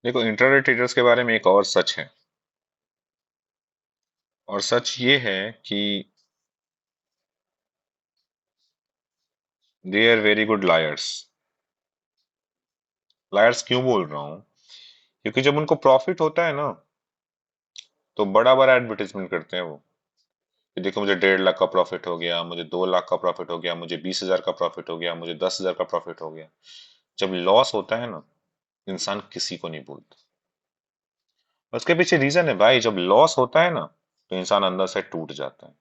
देखो, intraday traders के बारे में एक और सच है। और सच ये है कि they are very good liars. Liars क्यों बोल रहा हूं? क्योंकि जब उनको प्रॉफिट होता है ना, तो बड़ा बड़ा एडवर्टीजमेंट करते हैं वो कि देखो, मुझे 1.5 लाख का प्रॉफिट हो गया, मुझे 2 लाख का प्रॉफिट हो गया, मुझे 20,000 का प्रॉफिट हो गया, मुझे 10,000 का प्रॉफिट हो गया। जब लॉस होता है ना, इंसान किसी को नहीं बोलता। उसके पीछे रीजन है भाई, जब लॉस होता है ना, तो इंसान अंदर से टूट जाता है।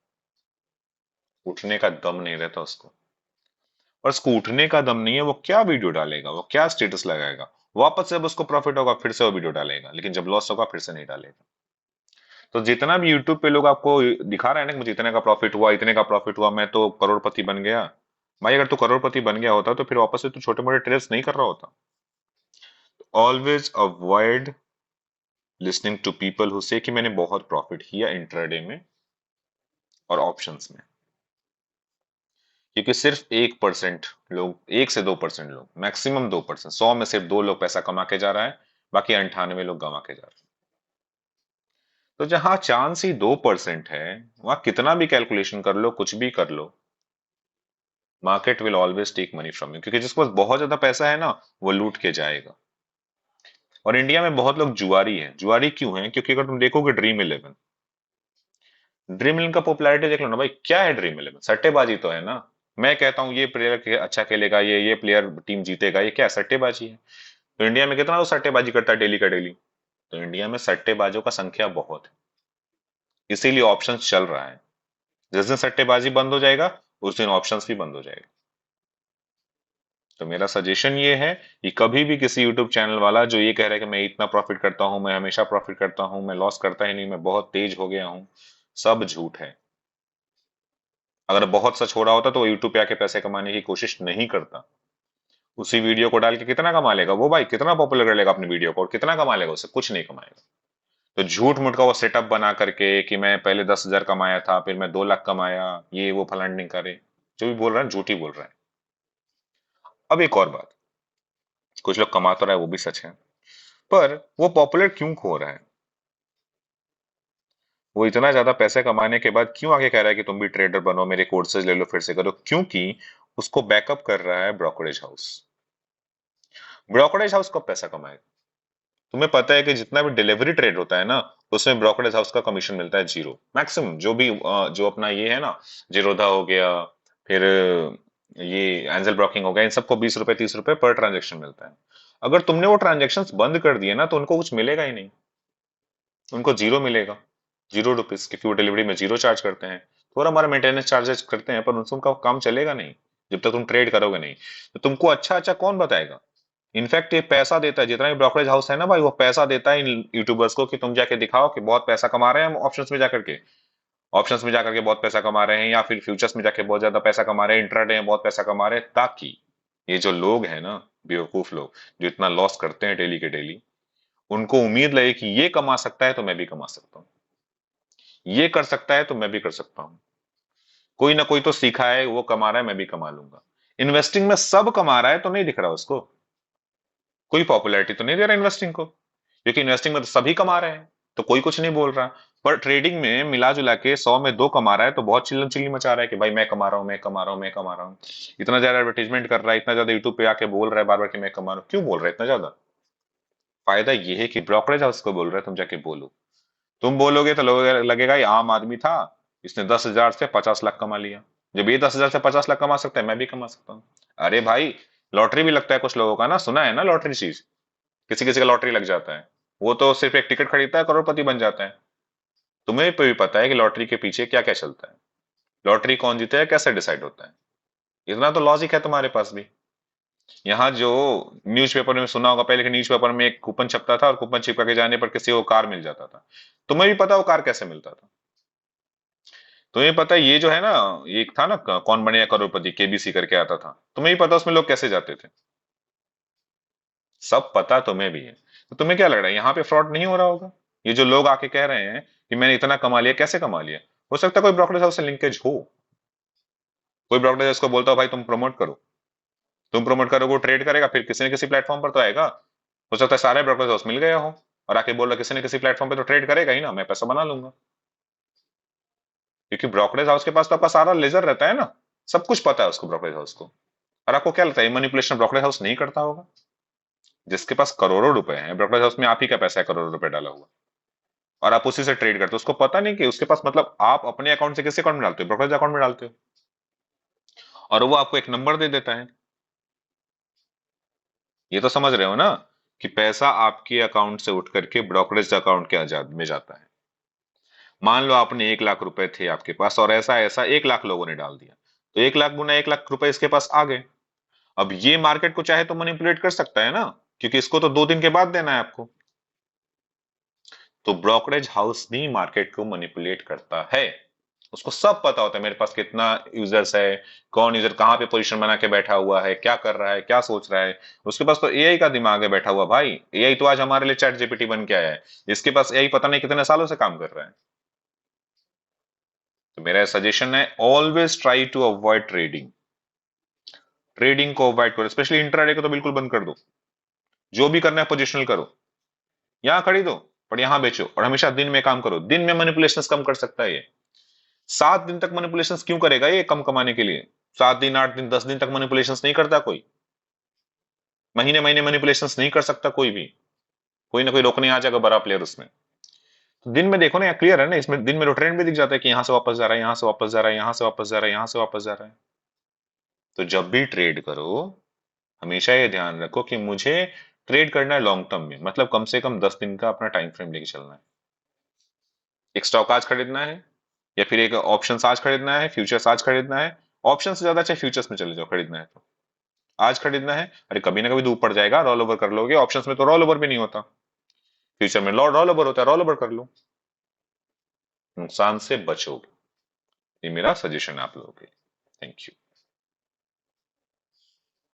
उठने का दम नहीं रहता उसको। और उसको उठने का दम नहीं है, वो क्या वीडियो डालेगा, वो क्या स्टेटस लगाएगा। वापस जब उसको प्रॉफिट होगा फिर से वो वीडियो डालेगा, लेकिन जब लॉस होगा फिर से नहीं डालेगा। तो जितना भी यूट्यूब पे लोग आपको दिखा रहे हैं ना कि मुझे इतने का प्रॉफिट हुआ, इतने का प्रॉफिट हुआ, मैं तो करोड़पति बन गया। भाई, अगर तू करोड़पति बन गया होता तो फिर वापस से तू छोटे मोटे ट्रेड्स नहीं कर रहा होता। Always avoid listening to people who say कि मैंने बहुत प्रॉफिट किया इंट्राडे में और ऑप्शंस में। क्योंकि सिर्फ 1% लोग, 1 से 2% लोग, मैक्सिमम 2%, 100 में सिर्फ 2 लोग पैसा कमा के जा रहा है, बाकी 98 लोग गंवा के जा रहे हैं। तो जहां चांस ही 2% है, वहां कितना भी कैलकुलेशन कर लो, कुछ भी कर लो, market will always take money from you. क्योंकि जिसके पास बहुत ज्यादा पैसा है ना, वो लूट के जाएगा। और इंडिया में बहुत लोग जुआरी हैं। जुआरी क्यों हैं? क्योंकि अगर तुम देखोगे ड्रीम 11, ड्रीम इलेवन का पॉपुलैरिटी देख लो ना भाई, क्या है ड्रीम 11? सट्टेबाजी तो है ना। मैं कहता हूँ ये प्लेयर अच्छा खेलेगा, ये प्लेयर टीम जीतेगा, ये क्या सट्टेबाजी है? तो इंडिया में कितना लोग सट्टेबाजी करता है डेली का डेली। तो इंडिया में सट्टेबाजों का संख्या बहुत है, इसीलिए ऑप्शंस चल रहा है। जिस दिन सट्टेबाजी बंद हो जाएगा, उस दिन ऑप्शंस भी बंद हो जाएगा। तो मेरा सजेशन ये है कि कभी भी किसी यूट्यूब चैनल वाला जो ये कह रहा है कि मैं इतना प्रॉफिट करता हूं, मैं हमेशा प्रॉफिट करता हूं, मैं लॉस करता ही नहीं, मैं बहुत तेज हो गया हूं, सब झूठ है। अगर बहुत सच हो रहा होता तो वो यूट्यूब पे आके पैसे कमाने की कोशिश नहीं करता। उसी वीडियो को डाल के कितना कमा लेगा वो भाई? कितना पॉपुलर कर लेगा अपनी वीडियो को और कितना कमा लेगा? उससे कुछ नहीं कमाएगा। तो झूठ मूठ का वो सेटअप बना करके कि मैं पहले 10,000 कमाया था, फिर मैं 2 लाख कमाया, ये वो फलान नहीं करे, जो भी बोल रहा है झूठ ही बोल रहा है। अब एक और बात, कुछ लोग कमा तो रहा है, वो भी सच है, पर वो पॉपुलर क्यों हो रहा है? वो इतना ज्यादा पैसे कमाने के बाद क्यों आगे कह रहा है कि तुम भी ट्रेडर बनो, मेरे कोर्सेज ले लो, फिर से करो? क्योंकि उसको बैकअप कर रहा है ब्रोकरेज हाउस। ब्रोकरेज हाउस कब पैसा कमाएगा? तुम्हें पता है कि जितना भी डिलीवरी ट्रेड होता है ना, उसमें ब्रोकरेज हाउस का कमीशन मिलता है जीरो मैक्सिमम। जो भी जो अपना ये है ना, जीरोधा हो गया, फिर ये एंजल ब्रोकिंग हो गया, इन सबको 20 रुपए 30 रुपए पर ट्रांजेक्शन मिलता है। अगर तुमने वो ट्रांजेक्शन बंद कर दिए ना, तो उनको कुछ मिलेगा ही नहीं। उनको जीरो मिलेगा, 0 रुपीज, क्योंकि वो डिलीवरी में जीरो चार्ज करते हैं। थोड़ा हमारा मेंटेनेंस चार्जेस करते हैं, पर उनसे उनका काम चलेगा नहीं जब तक तुम ट्रेड करोगे नहीं। तो तुमको अच्छा अच्छा कौन बताएगा? इनफैक्ट ये पैसा देता है, जितना भी ब्रोकरेज हाउस है ना भाई, वो पैसा देता है इन यूट्यूबर्स को कि तुम जाके दिखाओ कि बहुत पैसा कमा रहे हैं हम ऑप्शंस में जाकर के। ऑप्शंस में जाकर के बहुत पैसा कमा रहे हैं, या फिर फ्यूचर्स में जाके बहुत ज्यादा पैसा कमा रहे हैं, इंट्राडे में बहुत पैसा कमा रहे हैं, ताकि ये जो लोग हैं ना, बेवकूफ लोग, जो इतना लॉस करते हैं डेली के डेली, उनको उम्मीद लगे कि ये कमा सकता है तो मैं भी कमा सकता हूँ, ये कर सकता है तो मैं भी कर सकता हूँ। कोई ना कोई तो सीखा है, वो कमा रहा है, मैं भी कमा लूंगा। इन्वेस्टिंग में सब कमा रहा है तो नहीं दिख रहा उसको। कोई पॉपुलैरिटी तो नहीं दे रहा इन्वेस्टिंग को, क्योंकि इन्वेस्टिंग में तो सभी कमा रहे हैं, तो कोई कुछ नहीं बोल रहा। पर ट्रेडिंग में मिला जुला के 100 में 2 कमा रहा है, तो बहुत चिल्लम चिल्ली मचा रहा है कि भाई मैं कमा रहा हूं, मैं कमा रहा हूं, मैं कमा रहा हूं। इतना ज्यादा एडवर्टीजमेंट कर रहा है, इतना ज्यादा यूट्यूब पे आके बोल रहा है बार बार कि मैं कमा रहा हूं। क्यों बोल रहा है इतना ज्यादा? फायदा ये है कि ब्रोकरेज हाउस को बोल रहा है, तुम जाके बोलो। तुम बोलोगे तो लोगों को लगेगा ये आम आदमी था, इसने 10,000 से 50 लाख कमा लिया। जब ये 10,000 से 50 लाख कमा सकता है, मैं भी कमा सकता हूँ। अरे भाई, लॉटरी भी लगता है कुछ लोगों का ना, सुना है ना लॉटरी चीज? किसी किसी का लॉटरी लग जाता है, वो तो सिर्फ एक टिकट खरीदता है, करोड़पति बन जाता है। तुम्हें भी पता है कि लॉटरी के पीछे क्या क्या चलता है, लॉटरी कौन जीता है, कैसे डिसाइड होता है। इतना तो लॉजिक है तुम्हारे पास भी। यहाँ जो न्यूज़पेपर में सुना होगा पहले, कि न्यूज़पेपर में एक कूपन छपता था और कूपन चिपका के जाने पर किसी को कार मिल जाता था। तुम्हें भी पता वो कार कैसे मिलता था? तुम्हें पता है ये जो है ना, एक था ना कौन बनेगा करोड़पति, केबीसी करके आता था, तुम्हें भी पता उसमें लोग कैसे जाते थे? सब पता तुम्हें भी है। तो तुम्हें क्या लग रहा है यहाँ पे फ्रॉड नहीं हो रहा होगा? ये जो लोग आके कह रहे हैं कि मैंने इतना कमा लिया, कैसे कमा लिया? हो सकता है कोई ब्रोकरेज हाउस से लिंकेज हो, कोई ब्रोकरेज हाउस को बोलता हो भाई तुम प्रमोट करो, तुम प्रमोट करोगे, वो ट्रेड करेगा, फिर किसी न किसी प्लेटफॉर्म पर तो आएगा। हो सकता है सारे ब्रोकरेज हाउस मिल गया हो और आके बोल रहा किसी न किसी प्लेटफॉर्म पे तो ट्रेड करेगा ही ना, मैं पैसा बना लूंगा। क्योंकि ब्रोकरेज हाउस के पास तो आपका सारा लेजर रहता है ना, सब कुछ पता है उसको ब्रोकरेज हाउस को। और आपको क्या लगता है मैनिपुलेशन ब्रोकरेज हाउस नहीं करता होगा? जिसके पास करोड़ों रुपए हैं, ब्रोकरेज हाउस में आप ही का पैसा है करोड़ों रुपए डाला हुआ, और आप उसी से ट्रेड करते हो, उसको पता नहीं कि उसके पास, मतलब आप अपने अकाउंट से किस अकाउंट में डालते हो? ब्रोकरेज अकाउंट में डालते हो, और वो आपको एक नंबर दे देता है। ये तो समझ रहे हो ना कि पैसा आपके अकाउंट से उठ करके ब्रोकरेज अकाउंट के आजाद में जाता है। मान लो आपने 1 लाख रुपए थे आपके पास और ऐसा ऐसा 1 लाख लोगों ने डाल दिया, तो 1 लाख गुना 1 लाख रुपए इसके पास आ गए। अब ये मार्केट को चाहे तो मैनिपुलेट कर सकता है ना, क्योंकि इसको तो 2 दिन के बाद देना है आपको। तो ब्रोकरेज हाउस भी मार्केट को मैनिपुलेट करता है। उसको सब पता होता है मेरे पास कितना यूजर्स है, कौन यूजर कहाँ पे पोजीशन बना के बैठा हुआ है, क्या कर रहा है, क्या सोच रहा है। उसके पास तो एआई का दिमाग है बैठा हुआ भाई। एआई तो आज हमारे लिए चैट जीपीटी बन के आया है, जिसके पास एआई पता नहीं कितने सालों से काम कर रहा है। तो मेरा सजेशन है, always try to avoid trading. Trading को अवॉइड करो, स्पेशली इंट्राडे को तो बिल्कुल बंद कर दो। जो भी करना है पोजिशनल करो, यहां खरीदो और यहां बेचो, और हमेशा दिन में काम करो। दिन में मैनिपुलेशन कम कर सकता है ये। 7 दिन तक मैनिपुलेशन क्यों करेगा ये कम कमाने के लिए? 7 दिन, 8 दिन, 10 दिन तक मैनिपुलेशन नहीं करता कोई। महीने महीने मैनिपुलेशन नहीं कर सकता कोई भी। कोई ना कोई रोकने आ जाएगा बड़ा प्लेयर उसमें। तो दिन में देखो ना, यहाँ क्लियर है ना, इसमें दिन में तो ट्रेंड भी दिख जाता है कि यहां से वापस जा रहा है, यहां से वापस जा रहा है, यहां से वापस जा रहा है, यहां से वापस जा रहा है। तो जब भी ट्रेड करो, हमेशा ये ध्यान रखो कि मुझे ट्रेड करना है लॉन्ग टर्म में, मतलब कम से कम 10 दिन का अपना टाइम फ्रेम लेके चलना है। एक स्टॉक आज खरीदना है, या फिर एक ऑप्शन आज खरीदना है, फ्यूचर्स आज खरीदना है। ऑप्शन से ज्यादा चाहे फ्यूचर्स में चले जाओ, खरीदना है तो आज खरीदना है। अरे कभी ना कभी तो ऊपर जाएगा, रोल ओवर कर लोगे। ऑप्शंस में तो रोल ओवर भी नहीं होता, फ्यूचर में रोल ओवर होता है, रोल ओवर कर लो, नुकसान से बचोगे। ये मेरा सजेशन आप लोगों के लिए। Thank you.